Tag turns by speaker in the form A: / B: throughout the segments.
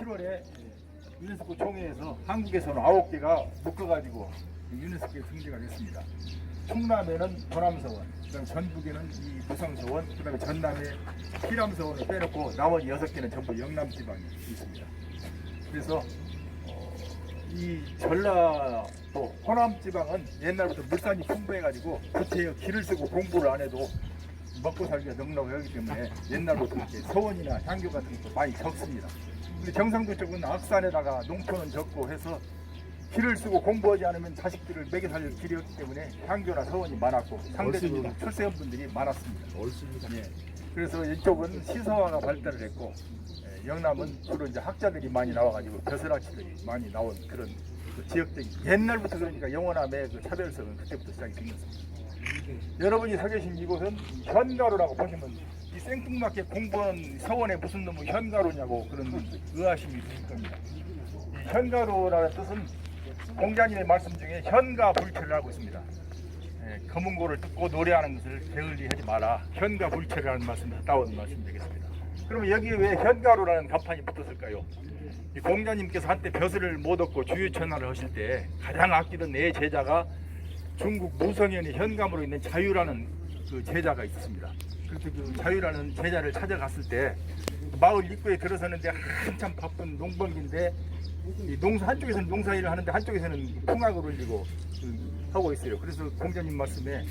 A: 7월에 유네스코 총회에서 한국에서는 9개가 묶어가지고 유네스코에 등재가 됐습니다. 충남에는 도남서원, 그다음에 전북에는 이 부성서원, 그다음에 전남에 피람서원을 빼놓고 나머지 6개는 전부 영남 지방이 있습니다. 그래서 이 전라도 호남 지방은 옛날부터 물산이 풍부해가지고 구체의 길을 쓰고 공부를 안 해도 먹고 살기가 넉넉하기 때문에 옛날부터 이렇게 서원이나 향교 같은 것도 많이 적습니다. 근데 경상도 쪽은 악산에다가 농촌은 적고 해서 길을 쓰고 공부하지 않으면 자식들을 먹여 살릴 길이 없기 때문에 향교나 서원이 많았고 상대적으로 출세한 분들이 많았습니다. 옳습니다. 예. 그래서 이쪽은 시서화가 발달을 했고 영남은 주로 이제 학자들이 많이 나와가지고 벼슬아치들이 많이 나온 그런 그 지역적인 옛날부터 그러니까 영원함의 그 차별성은 그때부터 시작이 된 것입니다. 여러분이 서 계신 이곳은 현가로라고 보시면 이 생뚱맞게 공부하는 서원에 무슨 놈의 현가로냐고 그런 의아심이 있으실 겁니다. 이 현가로라는 뜻은 공자님의 말씀 중에 현가불체를 하고 있습니다. 검은고를 듣고 노래하는 것을 게을리하지 마라. 현가불체라는 말씀이 따온 말씀 되겠습니다. 그러면 여기에 왜 현가로라는 간판이 붙었을까요? 이 공자님께서 한때 벼슬을 못 얻고 주유천하를 하실 때 가장 아끼던 내 제자가 중국 무성현의 현감으로 있는 자유라는 그 제자가 있었습니다. 그래서 그 자유라는 제자를 찾아갔을 때 마을 입구에 들어서는데 한참 바쁜 농번기인데 이 한쪽에서는 농사일을 하는데 한쪽에서는 풍악을 울리고 하고 있어요. 그래서 공자님 말씀에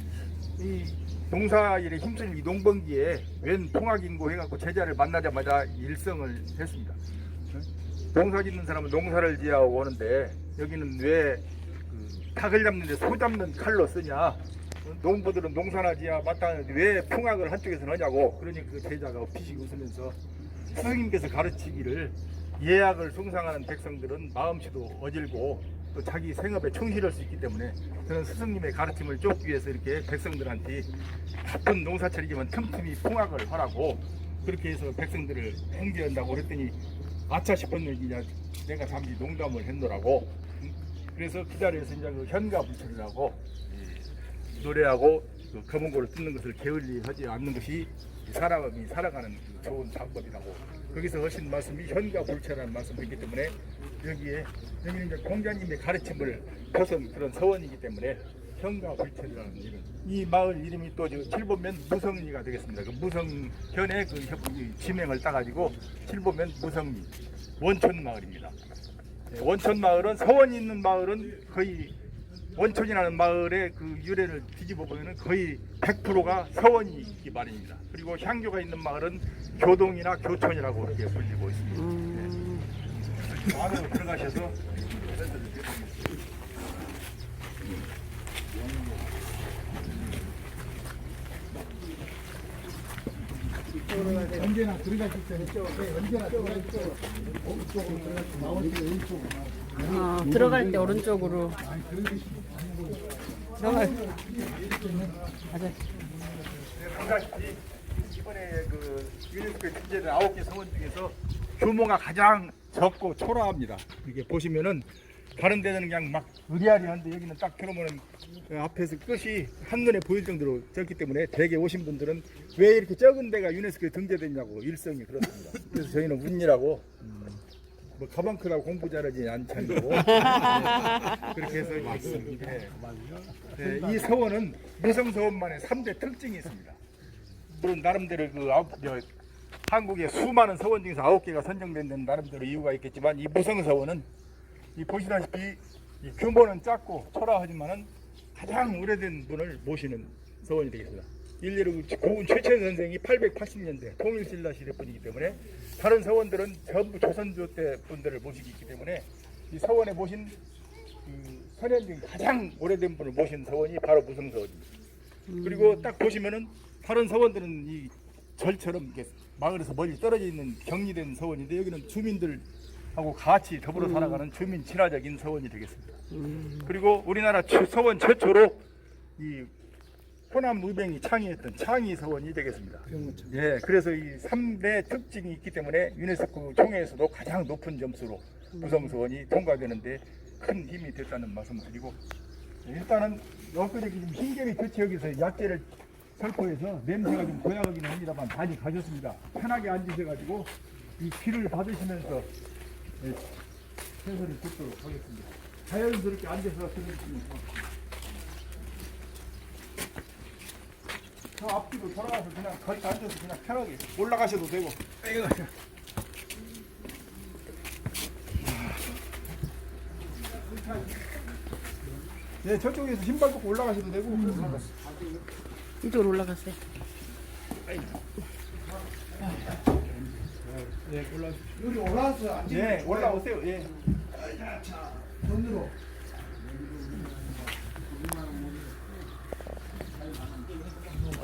A: 이 농사일에 힘쓰는 이 농번기에 웬 풍악인고 해갖고 제자를 만나자마자 일성을 했습니다. 농사 짓는 사람은 농사를 지어오고 오는데 여기는 왜 닭을 잡는데 소 잡는 칼로 쓰냐? 농부들은 농사나 지야 마땅한데 왜 풍악을 한쪽에서 하냐고. 그러니 그 제자가 피식 웃으면서 스승님께서 가르치기를 예약을 숭상하는 백성들은 마음씨도 어질고 또 자기 생업에 충실할 수 있기 때문에 저는 스승님의 가르침을 쫓기 위해서 이렇게 백성들한테 바쁜 농사철이지만 틈틈이 풍악을 하라고 그렇게 해서 백성들을 행제한다고 그랬더니 아차 싶었는지 내가 잠시 농담을 했노라고. 그래서 그 자리에서 이제 그 현가불철이라고 노래하고 그 검은고를 뜯는 것을 게을리하지 않는 것이 사람이 살아가는 그 좋은 방법이라고 거기서 하신 말씀이 현가불철이라는 말씀이기 때문에 여기는 이제 공자님의 가르침을 벗은 그런 서원이기 때문에 현가불철이라는 이름. 이 마을 이름이 또 7보면 무성리가 되겠습니다. 그 무성현의 그 지명을 따가지고 7보면 무성리 원촌 마을입니다. 원촌 마을은 서원이 있는 마을은 거의 원촌이라는 마을의 그 유래를 뒤집어 보면은 거의 100%가 서원이 있기 마련입니다. 그리고 향교가 있는 마을은 교동이나 교촌이라고 이렇게 불리고 있습니다. 네. 안으로 들어가셔서 언제나 들어가실 때 언제나 들어갈 때 오른쪽으로 들어가서 나올 때 왼쪽으로
B: 들어갈 때 오른쪽으로 들어갈. 맞아.
A: 보다시피 이번에 그 유네스코에 등재된 9개 서원 중에서 규모가 가장 적고 초라합니다. 이게 보시면은 다른 데는 그냥 막 의리아리한데 여기는 딱 들어보면 앞에서 끝이 한눈에 보일 정도로 적기 때문에 대개 오신 분들은 왜 이렇게 적은 데가 유네스코에 등재됐냐고 일성이 그렇습니다. 그래서 저희는 운이라고 뭐 가방 크다고 공부 잘하지 않잖고 그렇게 해서 이 서원은 무성서원만의 3대 특징이 있습니다. 물론 나름대로 한국의 수많은 서원 중에서 9개가 선정된 데는 나름대로 이유가 있겠지만 이 무성서원은 이 보시다시피 이 규모는 작고 초라하지만은 가장 오래된 분을 모시는 서원이 되겠습니다. 일례로 고은 최천 선생이 880년대 통일신라 시대 분이기 때문에 다른 서원들은 전부 조선조 때 분들을 모시기 있기 때문에 이 서원에 모신 그 선현 중 가장 오래된 분을 모신 서원이 바로 무성서원입니다. 그리고 딱 보시면은 다른 서원들은 이 절처럼 이렇게 마을에서 멀리 떨어져 있는 격리된 서원인데 여기는 주민들하고 같이 더불어 살아가는 주민 친화적인 서원이 되겠습니다. 그리고 우리나라 서원 최초로 이 호남 의병이 창의했던 창의 서원이 되겠습니다. 예, 그래서 이 3대 특징이 있기 때문에 유네스코 총회에서도 가장 높은 점수로 무성서원이 통과되는데 큰 힘이 됐다는 말씀을 드리고, 일단은 엊그제 좀 흰개미 교체역에서 약재를 살포해서 냄새가 좀 고약하긴 합니다만 많이 가셨습니다. 편하게 앉으셔가지고 이 귀를 받으시면서 네, 최선을 듣도록 하겠습니다. 자연스럽게 앉아서 들으시면 저 앞뒤로 돌아가서 그냥 거기 앉아서 그냥 편하게 올라가셔도 되고. 네, 저쪽에서 신발 벗고 올라가셔도 되고.
B: 이쪽으로 올라가세요.
A: 네, 올라.
C: 여기 올라와서 앉으면
A: 네, 올라오세요. 예.
C: 자, 손으로.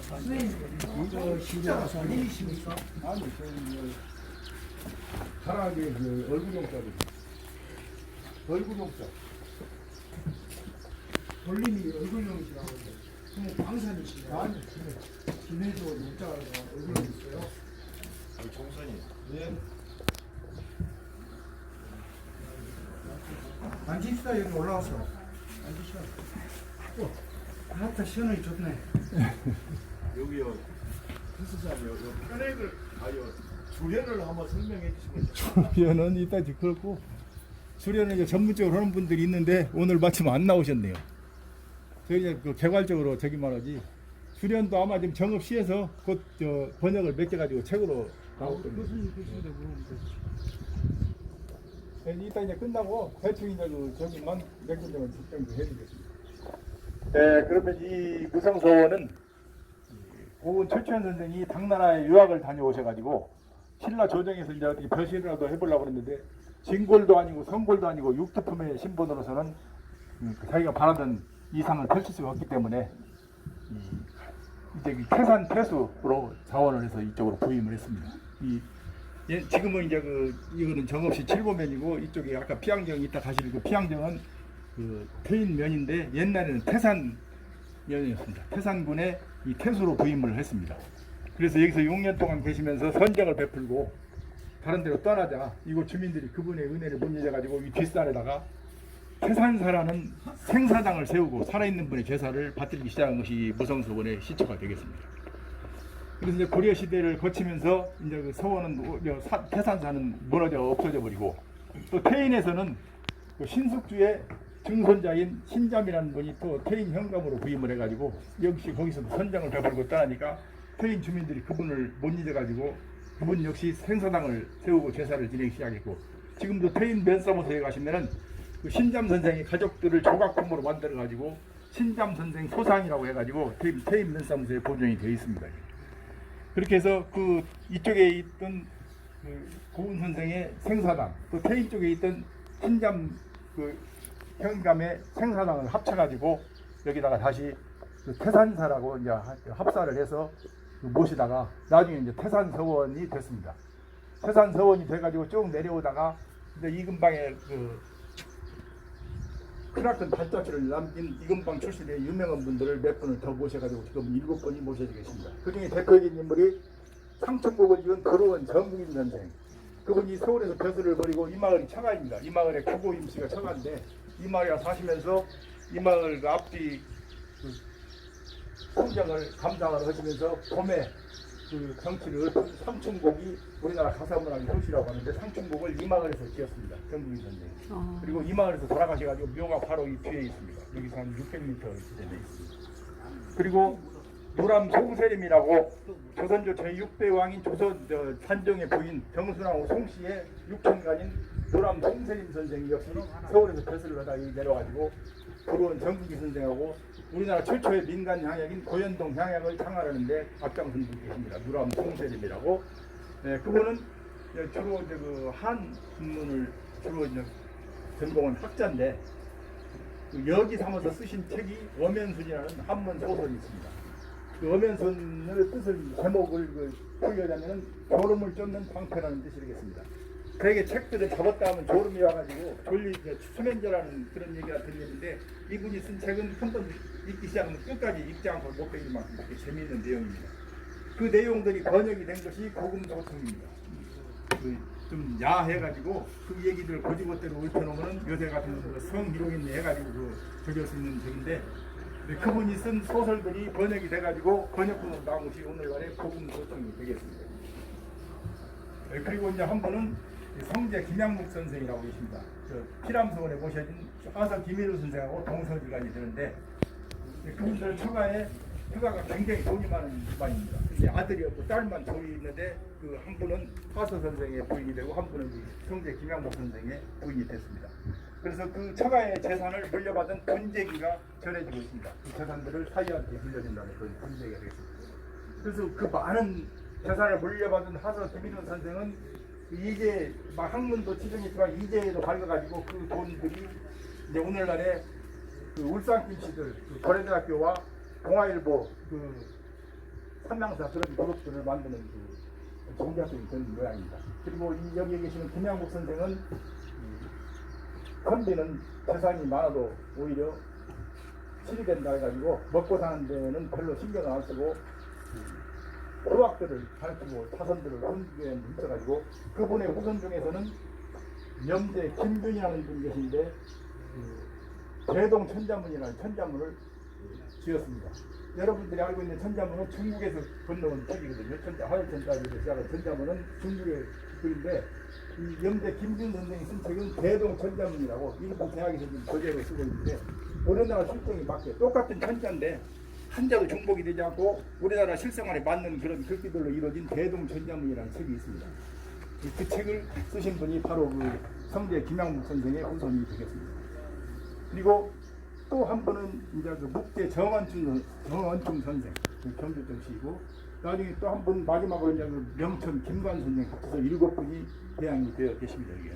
C: 선생님, 이거 진짜 살리십니까?
A: 아니, 저는 가라하게 그 얼굴용자로. 얼굴용자.
C: 볼림이 얼굴형이시라고 해요. 그럼 광산이시네요.
A: 아니,
C: 진해도 목자가 얼굴형 있어요.
A: 정선이. 예.
C: 앉읍시다, 여기 올라와서. 앉으시오. 아따, 시원하게 좋네.
A: 여기요. 헬스장이요. 편액을 아요. 주련을 한번 설명해 주시면. 주련은 이따 그렇고 수련은 이제 전문적으로 하는 분들이 있는데 오늘 마침 안 나오셨네요. 저희 그 개괄적으로 저기 말하지. 수련도 아마 지금 정읍시에서 곧 저 번역을 몇 개 가지고 책으로 나올 겁니다.
C: 교수님 계신데 물어보면
A: 네, 이따 이제 끝나고 대충 이제 그 저기만 몇 군데만 집중 좀 해드리겠습니다. 네, 그러면 이 무성서원은 고은 최초현 선생이 당나라에 유학을 다녀오셔가지고 신라 조정에서 이제 어떻게 벼슬이라도 해보려고 그랬는데 진골도 아니고 성골도 아니고 육두품의 신분으로서는 자기가 바라던 이상을 펼칠 수가 없기 때문에 이제 태산 태수로 자원을 해서 이쪽으로 부임을 했습니다. 지금은 이제 이거는 정읍시 7고면이고 이쪽에 아까 피양정 이따 가실 그 피양정은 그 태인면인데 옛날에는 태산면이었습니다. 태산군의 이 태수로 부임을 했습니다. 그래서 여기서 6년 동안 계시면서 선정을 베풀고 다른 데로 떠나자 이곳 주민들이 그분의 은혜를 못 잊어가지고 이 뒷산에다가 태산사라는 생사당을 세우고 살아있는 분의 제사를 받들기 시작한 것이 무성서원의 시초가 되겠습니다. 그래서 이제 고려 시대를 거치면서 이제 그 서원은 태산사는 무너져 없어져 버리고 또 태인에서는 그 신숙주의 증손자인 신잠이라는 분이 또 태인 현감으로 부임을 해가지고 역시 거기서도 선장을 베풀고 떠나니까 태인 주민들이 그분을 못 잊어가지고 그분 역시 생사당을 세우고 제사를 지내기 시작했고 지금도 태인 면사무소에 가시면은 그 신잠 선생이 가족들을 조각품으로 만들어가지고 신잠 선생 소상이라고 해가지고 태인 면사무소에 보존이 되어 있습니다. 그렇게 해서 그 이쪽에 있던 그 고은 선생의 생사당 또 태인 쪽에 있던 신잠 그 현감의 생사당을 합쳐가지고 여기다가 다시 그 태산사라고 이제 합사를 해서 모시다가 나중에 이제 태산서원이 됐습니다. 태산서원이 돼가지고 쭉 내려오다가 이제 이근방에 그 크나큰 발자취를 남긴 이근방 출신의 유명한 분들을 몇 분을 더 모셔가지고 지금 7분이 모셔져 계십니다. 그 중에 대표적인 인물이 상천곡을 지은 거로원 정국인 선생. 그분이 서울에서 벼슬을 벌이고 이 마을이 처가입니다. 이 마을에 구고임 씨가 처가인데 이 마을에 사시면서 이 마을 그 앞뒤 그 풍경을 감상을 하시면서 봄에 그 경치를 상춘곡이 우리나라 가사문화의 효시라고 하는데 상춘곡을 이 마을에서 지었습니다. 정국인 선생. 그리고 이 마을에서 돌아가셔가지고 묘가 바로 이 뒤에 있습니다. 여기서 한 600m 지점에 있습니다. 그리고 노람 송세림이라고 조선조 제6대 왕인 조선 산정의 부인 정순왕후 송씨의 육촌간인 노람 송세림 선생이 역시 서울에서 벼슬을 하다 여기 내려가지고 고로원 정국이 선생하고 우리나라 최초의 민간 향약인 고현동 향약을 창안하는데 앞장선 분 계십니다. 노람 송세림이라고. 네, 그분은 주로 이제 그 한문을 주로 이제 전공한 학자인데 그 여기 삼아서 쓰신 책이 엄연순이라는 한문 소설이 있습니다. 그 엄연순의 뜻을 제목을 풀려자면은 졸음을 쫓는 방패라는 뜻이 되겠습니다. 그에게 책들을 잡았다 하면 졸음이 와가지고 수면제라는 그런 얘기가 들리는데 이분이 쓴 책은 한 번 읽기 시작하면 끝까지 읽지 않고 못 베길 만큼 그렇게 재미있는 내용입니다. 그 내용들이 번역이 된 것이 고금소통입니다. 좀 야해가지고 그 얘기들 고지고대로 읊혀놓으면 요새 같은 성기록인데 해가지고 적을 수 있는 책인데 그분이 쓴 소설들이 번역이 돼가지고 번역본으로 나온 것이 오늘날의 고금소통이 되겠습니다. 그리고 이제 한 분은 성제 김양묵 선생이라고 계십니다. 피람서원에 모셔진 하서 김일우 선생하고 동서지간이 되는데 그분들 처가에 처가가 굉장히 돈이 많은 집안입니다. 이제 아들이 없고 딸만 둘이 있는데 그 한 분은 하서 선생의 부인이 되고 한 분은 성제 김양묵 선생의 부인이 됐습니다. 그래서 그 처가의 재산을 물려받은 분재기가 전해지고 있습니다. 그 재산들을 사이한테 빌려준다는 그런 분재기가 되겠습니다. 그래서 그 많은 재산을 물려받은 하서 김일우 선생은 이제 막 학문도 치중했지만 이제도 밝아가지고 그 돈들이 이제 오늘날에 그 울산 김씨들 그 거래대학교와 동아일보 그 삼양사 그런 그룹들을 만드는 그 종잣돈이 되는 모양입니다. 그리고 여기에 계시는 김양국 선생은 선비는 재산이 많아도 오히려 실이된다 해가지고 먹고 사는 데는 별로 신경을 안 쓰고 후학들을 가르치고 자손들을 혼주에 뭉쳐가지고 그분의 후손 중에서는 염제 김준이라는 분이 계신데 대동 천자문이라는 천자문을 지었습니다. 여러분들이 알고 있는 천자문은 중국에서 건너온 책이거든요. 화열천자문에서 시작한 천자문은 중국의 글인데 이 염제 김준 선생이 쓴 책은 대동 천자문이라고 일부 대학에서 지금 교재로 쓰고 있는데 우리나라 실정이 맞게 똑같은 천자인데 한자도 중복이 되지 않고 우리나라 실생활에 맞는 그런 글귀들로 이루어진 대동천자문이라는 책이 있습니다. 그 책을 쓰신 분이 바로 그 성제 김양묵 선생의 후손이 되겠습니다. 그리고 또 한 분은 이제 그 묵대 정원충 선생, 그 경주정 씨이고 나중에 또 한 분 마지막으로 이제 그 명천 김관 선생 합쳐서 7분이 대양이 되어 계십니다. 여기.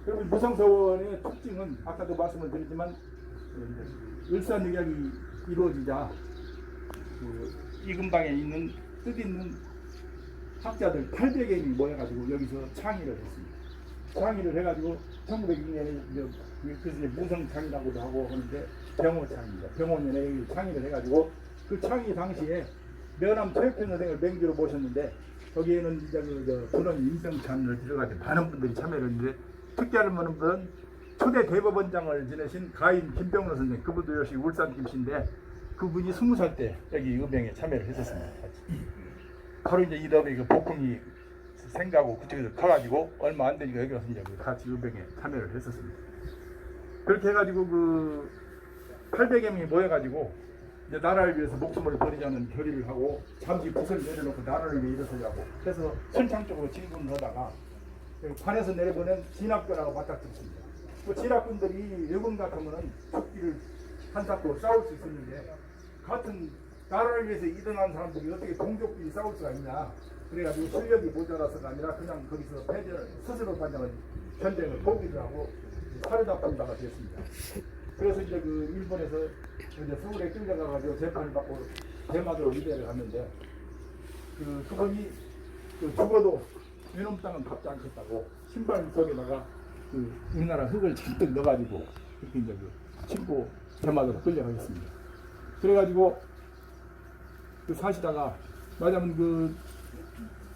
A: 그리고 무성서원의 특징은 아까도 말씀을 드렸지만 일산육약이 이루어지자 그 이근방에 있는 뜻있는 학자들 800명이 모여가지고 여기서 창의를 했습니다. 창의를 해가지고 1906년에 그래서 무성창이라고도 하고 하는데 병호창입니다. 병호년에 여기 창의를 해가지고 그 창의 당시에 면함 최혁현 선생을 맹주로 모셨는데 거기에는 이제 그 군원 임성찬을 들어가지고 많은 분들이 참여를 했는데 특별한 분은 초대 대법원장을 지내신 가인 김병로 선생, 그분도 역시 울산 김씨인데 그분이 20살 때 여기 의병에 참여를 했었습니다. 바로 이제 이 다음에 그 복흥이 생가고 그쪽에서 가가지고 얼마 안 되니까 여기 와서 이제 같이 의병에 참여를 했었습니다. 그렇게 해가지고 그 800여 명이 모여가지고 이제 나라를 위해서 목숨을 버리자는 결의를 하고 잠시 붓을 내려놓고 나라를 위해 일어서자고 해서 순창 쪽으로 진군을 하다가 관에서 내려보낸 진압군하고 맞닥뜨렸습니다. 그 진압군들이 여군 같으면은 죽기를 한사코 싸울 수 있었는데 같은 나라를 위해서 일어난 사람들이 어떻게 동족끼리 싸울 수가 있냐. 그래가지고 실력이 모자라서가 아니라 그냥 거기서 패전을 스스로 반장을 전쟁을 포기를 하고 사르다 바가 됐습니다. 그래서 이제 그 일본에서 이제 서울에 끌려가가지고 재판을 받고 대마도로 위대를 갔는데 그분이 죽어도 외놈 땅은 밟지 않겠다고 신발 속에다가 그 우리나라 흙을 잔뜩 넣어가지고 그렇게 이제 그 신고 대마도로 끌려가겠습니다. 그래가지고 그 사시다가 말하자면 그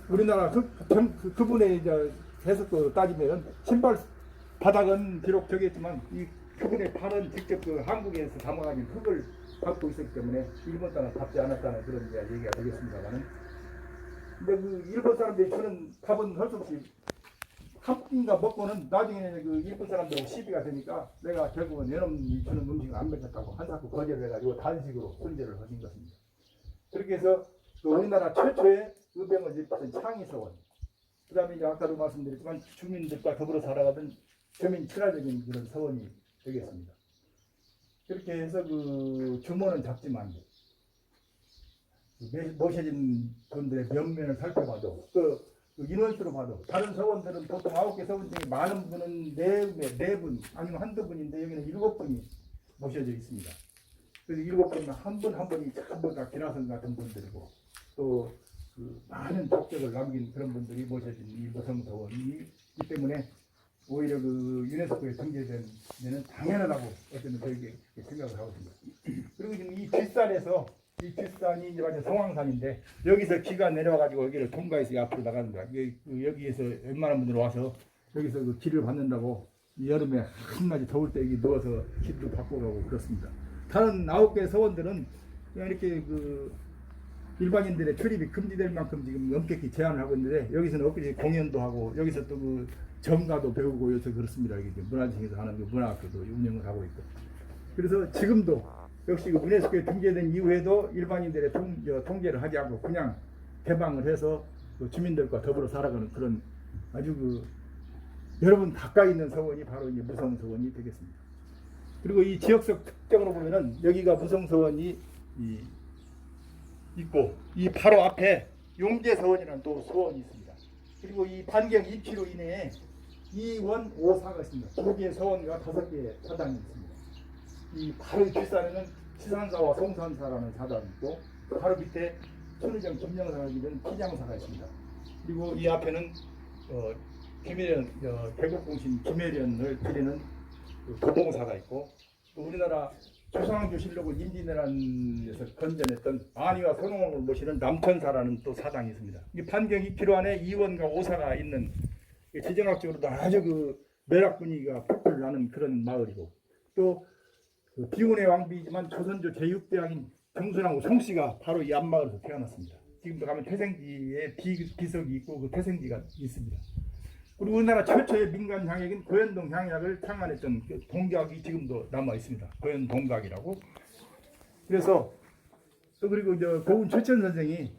A: 우리나라 그분의 이제 해석도 따지면 신발 바닥은 비록 저기했지만 이 그분의 발은 직접 그 한국에서 담아가진 흙을 갖고 있었기 때문에 일본 땅을 밟지 않았다는 그런 이제 얘기가 되겠습니다만은 근데 그 일본 사람들이 주는 밥은 할 수 없이 한 끼가 먹고는 나중에는 그 일본 사람들하고 시비가 되니까 내가 결국은 내놈이 주는 음식을 안 먹겠다고 한사코 거절을 해가지고 단식으로 손질을 하신 것입니다. 그렇게 해서 그 우리나라 최초의 의병을 일으킨 창의서원 그 다음에 이제 아까도 말씀드렸지만 주민들과 더불어 살아가던 주민 친화적인 그런 서원이 되겠습니다. 그렇게 해서 그 규모는 작지만 모셔진 분들의 면면을 살펴봐도 그 인원수로 봐도 다른 서원들은 보통 9개 서원 중에 많은 분은 4분 아니면 한두 분인데 여기는 7분이 모셔져 있습니다. 그래서 7분은 한 분 한 분이 전부 다 기나선 같은 분들이고 또 그 많은 족적을 남긴 그런 분들이 모셔진 이 모성서원이기 때문에 오히려 그 유네스코에 등재된 데는 당연하다고 어쨌든 저에게 생각을 하고 있습니다. 그리고 지금 이 뒷산에서 이 뒷산이 이제 완전 성황산인데 여기서 기가 내려와가지고 여기를 통과해서 앞으로 나가는 거야. 여기에서 웬만한 분들 와서 여기서 그 길을 받는다고 여름에 한낮에 더울 때 여기 누워서 길도 바꿔가고 그렇습니다. 다른 9개 서원들은 그냥 이렇게 그 일반인들의 출입이 금지될 만큼 지금 엄격히 제한을 하고 있는데 여기서는 엊그제 공연도 하고 여기서 또 그 정가도 배우고 요새 그렇습니다. 이게 문화재청에서 하는 그 문화학교도 운영을 하고 있고 그래서 지금도 역시 그 유네스코에 등재된 이후에도 일반인들의 통제를 하지 않고 그냥 개방을 해서 그 주민들과 더불어 살아가는 그런 아주 그 여러분 가까이 있는 서원이 바로 이제 무성서원이 되겠습니다. 그리고 이 지역적 특징으로 보면은 여기가 무성서원이 있고 이 바로 앞에 용제서원이라는 또 서원이 있습니다. 그리고 이 반경 2km 이내에 2원 5사가 있습니다. 2개의 서원과 5개의 사당이 있습니다. 이 바로 뒷산에는 치산사와 송산사라는 사당이 있고 바로 밑에 천의정 김영사가 기른 피장사가 있습니다. 그리고 이 앞에는 김혜련 대국공신 김혜련을 기리는 도봉사가 있고 또 우리나라 조상조실록을 임진왜란에서 건전했던 안희와 선홍을 모시는 남천사라는 또 사당이 있습니다. 이 반경 2km 안에 2원과 5사가 있는 지정학적으로도 아주 그 매력 분위기가 펄펄 나는 그런 마을이고 또 그 비운의 왕비이지만 조선조 제6대왕인 정순왕후 송씨가 바로 이 앞마을에서 태어났습니다. 지금도 가면 태생지에 비석이 있고 그 태생지가 있습니다. 그리고 우리나라 최초의 민간 향약인 고현동 향약을 창안했던 그 동각이 지금도 남아 있습니다. 고현동각이라고. 그래서 또 그리고 이제 고운 최천 선생이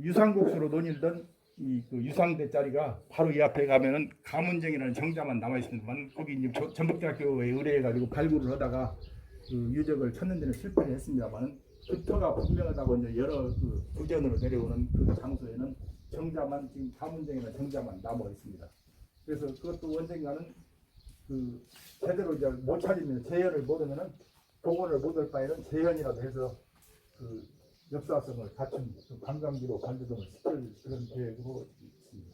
A: 유상국수로 논의던 이 그 유상대 자리가 바로 이 앞에 가면은 가문정이라는 정자만 남아 있습니다만 거기 이제 전북대학교에 의뢰해가지고 발굴을 하다가 그 유적을 찾는 데는 실패를 했습니다만 그 터가 분명하다고 이제 여러 그 부전으로 내려오는 그 장소에는 정자만 지금 가문정이라는 정자만 남아 있습니다. 그래서 그것도 언젠가는 그 제대로 이제 못 찾으면 재현을 못하면은 복원을 못할 바에는 재현이라도 해서 그 역사성을 갖춘 그 관광지로 관두동을 시킬 그런 계획으로 있습니다.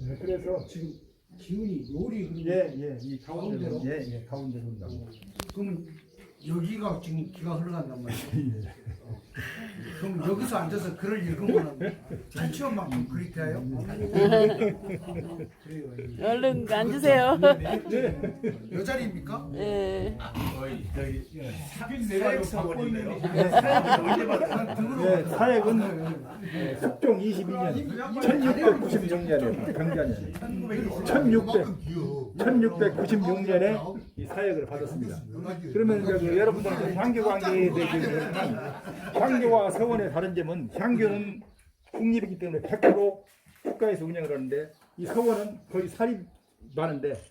A: 네, 그래서
C: 지금 기운이 요리 흐르는
A: 이 가운데로
C: 가운데로?
A: 가운데로 온다고.
C: 그러면 여기가 지금 기가 흘러간단 말이에요. 그럼 여기서 앉아서 글을 읽으면 천치원만큼 그리 돼요? 그래요.
B: 얼른 앉으세요.
C: 여 자리입니까?
B: 예.
C: 갖고 있는
A: 네, 사역은 숙종 22년 1696년에 경자년 1696년에 이 사역을 받았습니다. 그러면 여러분들 향교 관계에 대해서 향교와 서원의 다른 점은 향교는 국립이기 때문에 100% 국가에서 운영을 하는데 이 서원은 거의 사립 많은데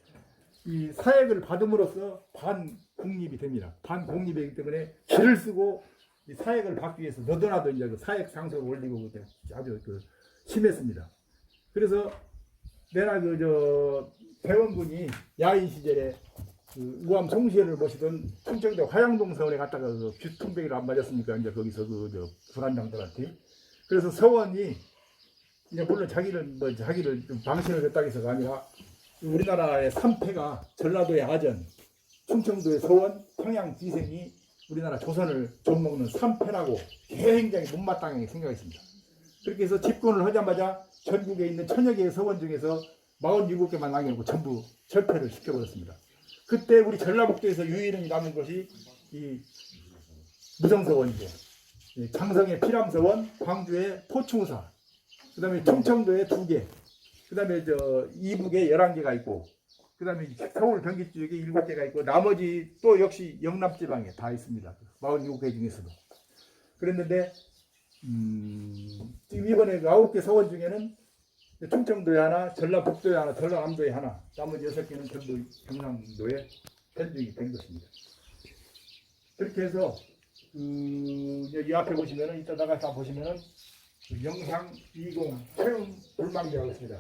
A: 이 사역을 받음으로써 반국립이 됩니다. 반국립이기 때문에 길을 쓰고 이 사역을 받기 위해서 너도나도 이제 그 사역 장소를 올리고 아주 그 심했습니다. 그래서 내나 대원군이 야인 시절에 그 우암 송시현을 모시던 충청도 화양동 서원에 갔다가 그 규통배기를 안 맞았습니까? 이제 거기서 불안장들한테. 그래서 서원이 이제 물론 자기를 좀 방신을 했다고 해서가 아니라 우리나라의 3패가 전라도의 아전, 충청도의 서원, 평양 기생이 우리나라 조선을 좀먹는 3패라고 굉장히 못마땅하게 생각했습니다. 그렇게 해서 집권을 하자마자 전국에 있는 천여 개의 서원 중에서 47개만 남겨놓고 전부 철폐를 시켜버렸습니다. 그때 우리 전라북도에서 유일히 남은 것이 이 무성서원이고 장성의 피람서원, 광주의 포충사, 그 다음에 충청도에 2개, 그 다음에 이북에 11개가 있고, 그 다음에 서울 경기 쪽에 7개가 있고, 나머지 또 역시 영남지방에 다 있습니다. 47개 중에서도. 그랬는데 지금 이번에 9개 서원 중에는 충청도에 하나, 전라북도에 하나, 전라남도에 하나, 나머지 6개는 전부 경상도에 편중이 된 것입니다. 그렇게 해서 이 앞에 보시면은 이따 나가서 보시면은 영상 20 채용 불망이라고 있습니다.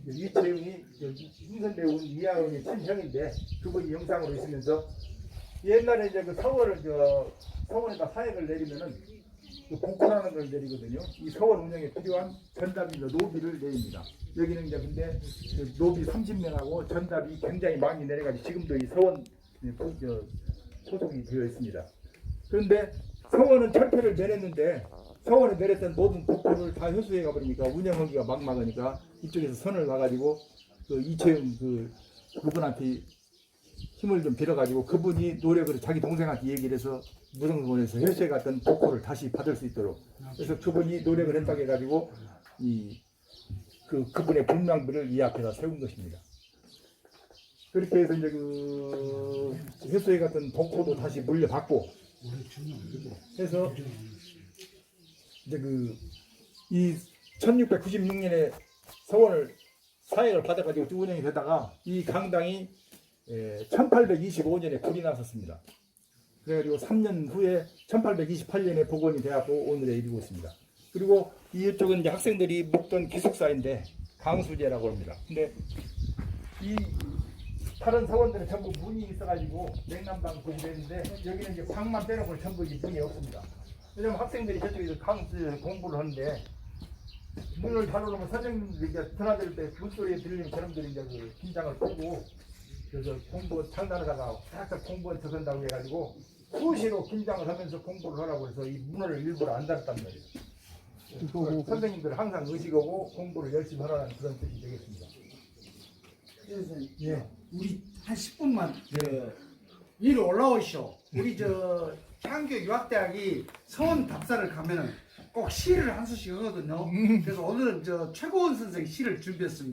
A: 이채용이 인선 배우는 이하은의 친형인데 그분이 영상으로 있으면서 옛날에 이제 그 서원에다 사역을 내리면은 그 복권하는 걸 내리거든요. 이 서원 운영에 필요한 전답이 노비를 내립니다. 여기는 이제 근데 노비 30명하고 전답이 굉장히 많이 내려가지고 지금도 이 서원 소속이 되어 있습니다. 그런데 서원은 철폐를 내렸는데 서원에 내렸던 모든 복권을 다 회수해 가버리니까 운영하기가 막막하니까 이쪽에서 선을 놔가지고 그 이채용 그분한테 힘을 좀 빌어가지고 그분이 노력을 자기 동생한테 얘기를 해서 무등원에서 혈세 같은 복호를 다시 받을 수 있도록 그래서 그분이 노력을 했다고 해가지고 그분의 분명비를 이 앞에다 세운 것입니다. 그렇게 해서 이제 그 혈세 같은 복호도 다시 물려받고 해서 이제 이 1696년에 서원을 사역을 받아가지고 쭉 운영이 되다가 이 강당이 1825년에 불이 났었습니다. 그래가지고 3년 후에 1828년에 복원이 되었고 오늘에 이르고 있습니다. 그리고 이쪽은 이제 학생들이 묵던 기숙사인데 강수제라고 합니다. 근데 이 다른 서원들은 전부 문이 있어가지고 냉난방 공부했는데 여기는 이제 방만 빼놓고 전부 이 문이 없습니다. 왜냐면 학생들이 저쪽에서 강수제에서 공부를 하는데 문을 닫아놓으면 선생님들이 이제 드나들 때 문소리에 들리는 사람들이 이제 그 긴장을 끄고 그래서 공부 창단하다가 살짝 공부한 척 한다고 해가지고 수시로 긴장을 하면서 공부를 하라고 해서 이 문을 일부러 안 닫았단 말이에요. 선생님들 항상 의식하고 공부를 열심히 하라는 그런 뜻이 되겠습니다.
C: 예. 우리 한 10분만 위로 올라오시오. 우리 향교 유학대학이 서원 답사를 가면은 꼭 시를 한 수씩 하거든요. 그래서 오늘은 최고원 선생 시를 준비했습니다.